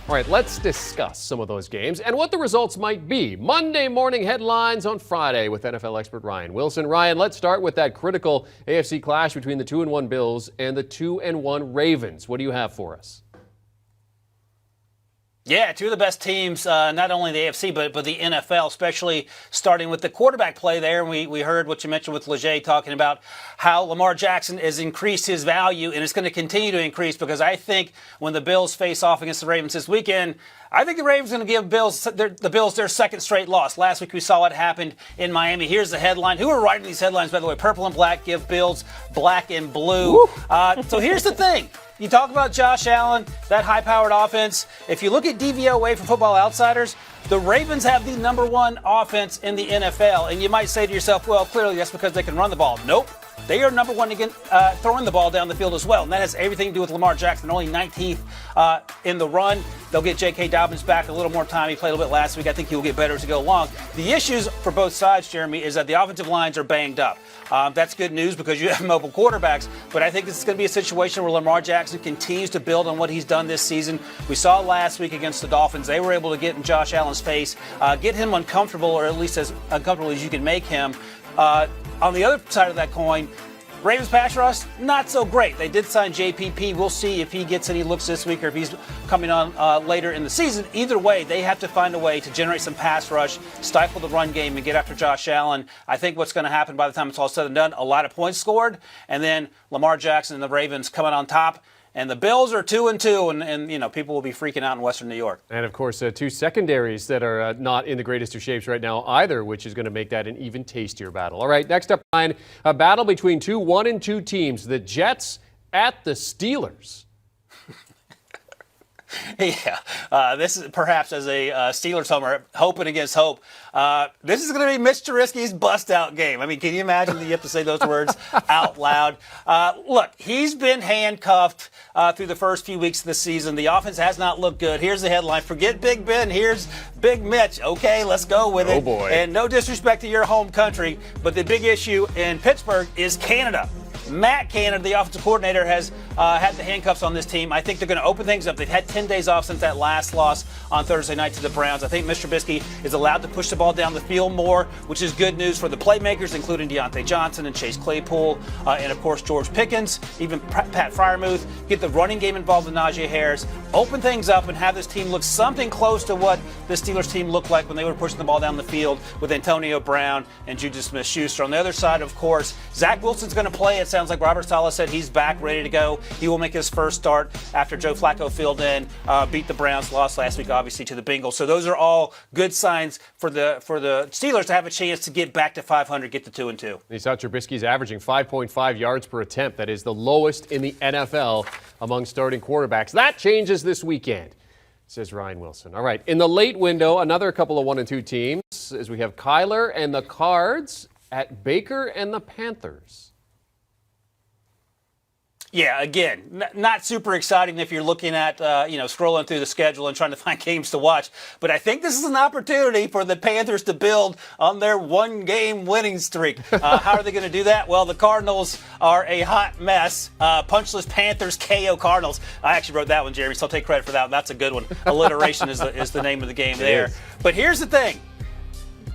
All right, let's discuss some of those games and what the results might be. Monday morning headlines on Friday with NFL expert Ryan Wilson. Ryan, let's start with that critical AFC clash between the 2-1 Bills and the 2-1 Ravens. What do you have for us? Yeah, two of the best teams, not only the AFC, but the NFL, especially starting with the quarterback play there. And we heard what you mentioned with Leger talking about how Lamar Jackson has increased his value, and it's going to continue to increase because I think when the Bills face off against the Ravens this weekend, I think the Ravens are going to give the Bills their second straight loss. Last week we saw what happened in Miami. Here's the headline. Who are writing these headlines, by the way? Purple and black give Bills black and blue. So here's the thing. You talk about Josh Allen, that high-powered offense. If you look at DVOA for Football Outsiders, the Ravens have the number one offense in the NFL. And you might say to yourself, well, clearly that's because they can run the ball. Nope. They are number one again, throwing the ball down the field as well. And that has everything to do with Lamar Jackson, only 19th in the run. They'll get J.K. Dobbins back a little more time. He played a little bit last week. I think he'll get better as we go along. The issues for both sides, Jeremy, is that the offensive lines are banged up. That's good news because you have mobile quarterbacks. But I think this is going to be a situation where Lamar Jackson continues to build on what he's done this season. We saw last week against the Dolphins. They were able to get in Josh Allen's face, get him uncomfortable, or at least as uncomfortable as you can make him. On the other side of that coin, Ravens pass rush, not so great. They did sign JPP. We'll see if he gets any looks this week or if he's coming on later in the season. Either way, they have to find a way to generate some pass rush, stifle the run game, and get after Josh Allen. I think what's going to happen by the time it's all said and done, a lot of points scored, and then Lamar Jackson and the Ravens coming on top. And the Bills are 2-2, and you know, people will be freaking out in Western New York. And, of course, two secondaries that are not in the greatest of shapes right now either, which is going to make that an even tastier battle. All right, next up, Ryan, a battle between two 1-2 teams, the Jets at the Steelers. Yeah, this is perhaps as a Steelers homer, hoping against hope. This is going to be Mitch Trubisky's bust-out game. I mean, can you imagine that you have to say those words out loud? Look, he's been handcuffed through the first few weeks of the season. The offense has not looked good. Here's the headline. Forget Big Ben. Here's Big Mitch. Okay, let's go with it. Oh, boy. And no disrespect to your home country, but the big issue in Pittsburgh is Canada. Matt Canada, the offensive coordinator, has had the handcuffs on this team. I think they're going to open things up. They've had 10 days off since that last loss on Thursday night to the Browns. I think Mr. Trubisky is allowed to push the ball down the field more, which is good news for the playmakers, including Deontay Johnson and Chase Claypool, and, of course, George Pickens, even Pat Freiermuth. Get the running game involved with Najee Harris. Open things up and have this team look something close to what the Steelers team looked like when they were pushing the ball down the field with Antonio Brown and Juju Smith-Schuster. On the other side, of course, Zach Wilson's going to play. It sounds like Robert Saleh said he's back, ready to go. He will make his first start after Joe Flacco filled in, beat the Browns, lost last week, obviously, to the Bengals. So those are all good signs for the Steelers to have a chance to get back to 500, get to 2-2. You saw Trubisky's averaging 5.5 yards per attempt. That is the lowest in the NFL among starting quarterbacks. That changes this weekend, says Ryan Wilson. All right, in the late window, another couple of 1-2 teams as we have Kyler and the Cards at Baker and the Panthers. Yeah, again, not super exciting if you're looking at, scrolling through the schedule and trying to find games to watch. But I think this is an opportunity for the Panthers to build on their one-game winning streak. How are they going to do that? Well, the Cardinals are a hot mess. Punchless Panthers KO Cardinals. I actually wrote that one, Jeremy, so I'll take credit for that. That's a good one. Alliteration is the name of the game there. But here's the thing.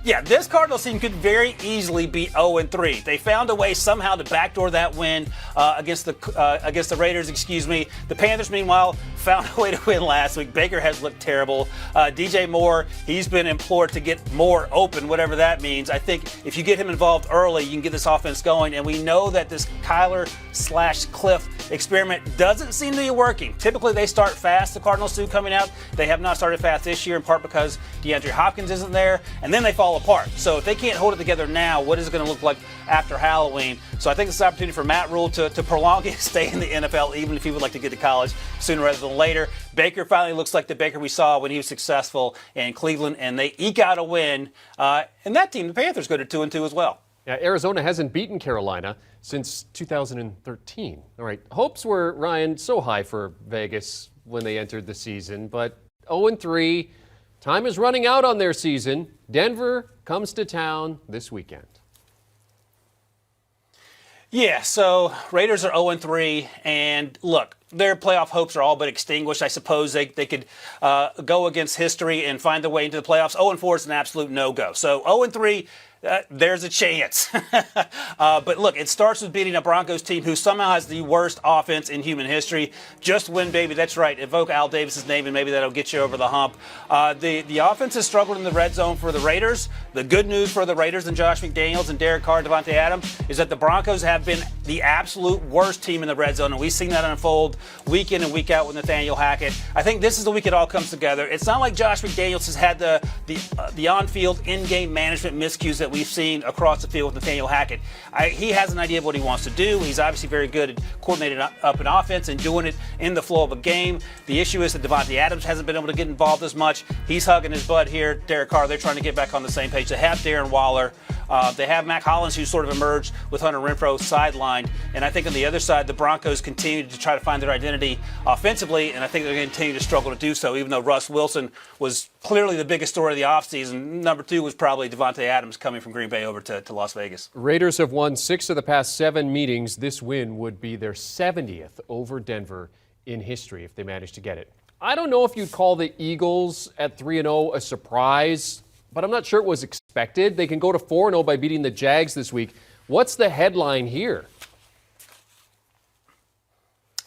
Yeah, this Cardinals team could very easily be 0-3. They found a way somehow to backdoor that win against the Raiders. The Panthers, meanwhile, found a way to win last week. Baker has looked terrible. DJ Moore, he's been implored to get more open, whatever that means. I think if you get him involved early, you can get this offense going. And we know that this Kyler/Cliff experiment doesn't seem to be working. Typically, they start fast, the Cardinals do coming out. They have not started fast this year, in part because DeAndre Hopkins isn't there. And then they fall apart. So if they can't hold it together now, what is it going to look like after Halloween? So I think it's an opportunity for Matt Rule to prolong his stay in the NFL, even if he would like to get to college sooner rather than later. Baker finally looks like the Baker we saw when he was successful in Cleveland, and they eke out a win. And that team, the Panthers, go to 2-2 as well. Yeah, Arizona hasn't beaten Carolina since 2013. All right, hopes were, Ryan, so high for Vegas when they entered the season, but 0-3. Time is running out on their season. Denver comes to town this weekend. Yeah, so Raiders are 0-3, and look, their playoff hopes are all but extinguished. I suppose they could go against history and find their way into the playoffs. 0-4 is an absolute no-go. So 0-3, there's a chance. But look, it starts with beating a Broncos team who somehow has the worst offense in human history. Just win, baby. That's right. Evoke Al Davis's name, and maybe that'll get you over the hump. The offense has struggled in the red zone for the Raiders. The good news for the Raiders and Josh McDaniels and Derek Carr and Devontae Adams is that the Broncos have been the absolute worst team in the red zone, and we've seen that unfold week in and week out with Nathaniel Hackett. I think this is the week it all comes together. It's not like Josh McDaniels has had the on-field, in-game management miscues that we've seen across the field with Nathaniel Hackett. He has an idea of what he wants to do. He's obviously very good at coordinating up an offense and doing it in the flow of a game. The issue is that Devontae Adams hasn't been able to get involved as much. He's hugging his butt here. Derek Carr, they're trying to get back on the same page. They have Darren Waller. They have Mac Hollins, who sort of emerged with Hunter Renfrow sidelined. And I think on the other side, the Broncos continue to try to find their identity offensively, and I think they're going to continue to struggle to do so, even though Russ Wilson was clearly the biggest story of the offseason. Number 2 was probably Devontae Adams coming from Green Bay over to Las Vegas. Raiders have won 6 of the past 7 meetings. This win would be their 70th over Denver in history if they manage to get it. I don't know if you'd call the Eagles at 3-0 a surprise, but I'm not sure it was expected. They can go to 4-0 by beating the Jags this week. What's the headline here?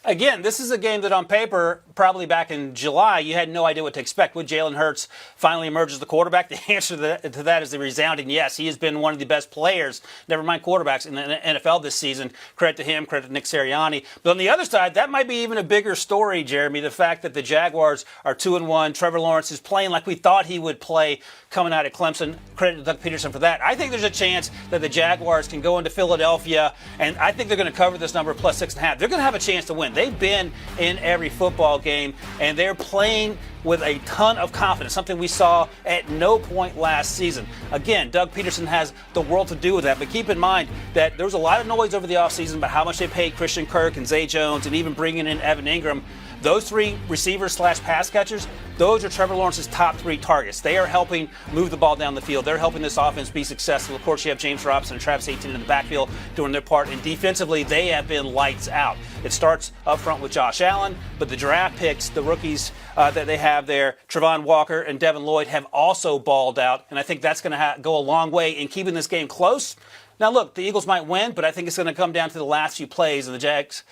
Again, this is a game that on paper, probably back in July, you had no idea what to expect. Would Jalen Hurts finally emerge as the quarterback? The answer to that is a resounding yes. He has been one of the best players, never mind quarterbacks, in the NFL this season. Credit to him, credit to Nick Sirianni. But on the other side, that might be even a bigger story, Jeremy, the fact that the Jaguars are 2-1. Trevor Lawrence is playing like we thought he would play coming out of Clemson. Credit to Doug Peterson for that. I think there's a chance that the Jaguars can go into Philadelphia, and I think they're going to cover this number plus 6.5. They're going to have a chance to win. They've been in every football game, and they're playing with a ton of confidence, something we saw at no point last season. Again, Doug Peterson has the world to do with that, but keep in mind that there was a lot of noise over the offseason about how much they paid Christian Kirk and Zay Jones and even bringing in Evan Ingram. Those 3 receivers/pass catchers, those are Trevor Lawrence's top 3 targets. They are helping move the ball down the field. They're helping this offense be successful. Of course, you have James Robinson and Travis Etienne in the backfield doing their part. And defensively, they have been lights out. It starts up front with Josh Allen, but the draft picks, the rookies that they have there, Trevon Walker and Devin Lloyd, have also balled out. And I think that's going to go a long way in keeping this game close. Now, look, the Eagles might win, but I think it's going to come down to the last few plays, and the Jags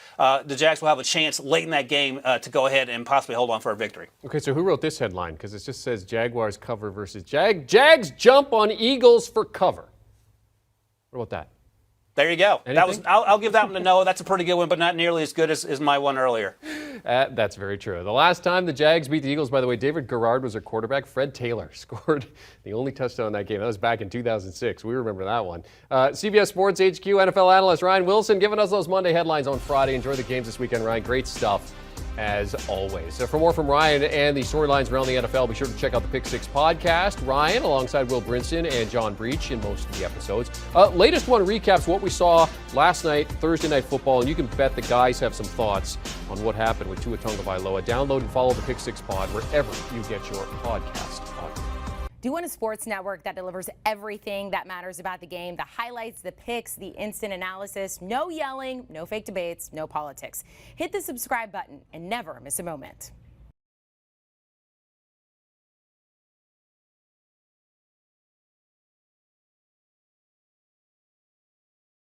will have a chance late in that game to go ahead and possibly hold on for a victory. Okay, so who wrote this headline? Because it just says Jaguars cover versus Jags jump on Eagles for cover. What about that? There you go. Anything? I'll give that one to Noah. That's a pretty good one, but not nearly as good as my one earlier. That's very true. The last time the Jags beat the Eagles, by the way, David Garrard was their quarterback. Fred Taylor scored the only touchdown in that game. That was back in 2006. We remember that one. CBS Sports HQ NFL analyst Ryan Wilson giving us those Monday headlines on Friday. Enjoy the games this weekend, Ryan. Great stuff, as always. So for more from Ryan and the storylines around the NFL, be sure to check out the Pick Six podcast. Ryan, alongside Will Brinson and John Breach in most of the episodes. Latest one recaps what we saw last night, Thursday Night Football, and you can bet the guys have some thoughts on what happened with Tua Tagovailoa. Download and follow the Pick Six pod wherever you get your podcast on. Do you want a sports network that delivers everything that matters about the game? The highlights, the picks, the instant analysis, no yelling, no fake debates, no politics. Hit the subscribe button and never miss a moment.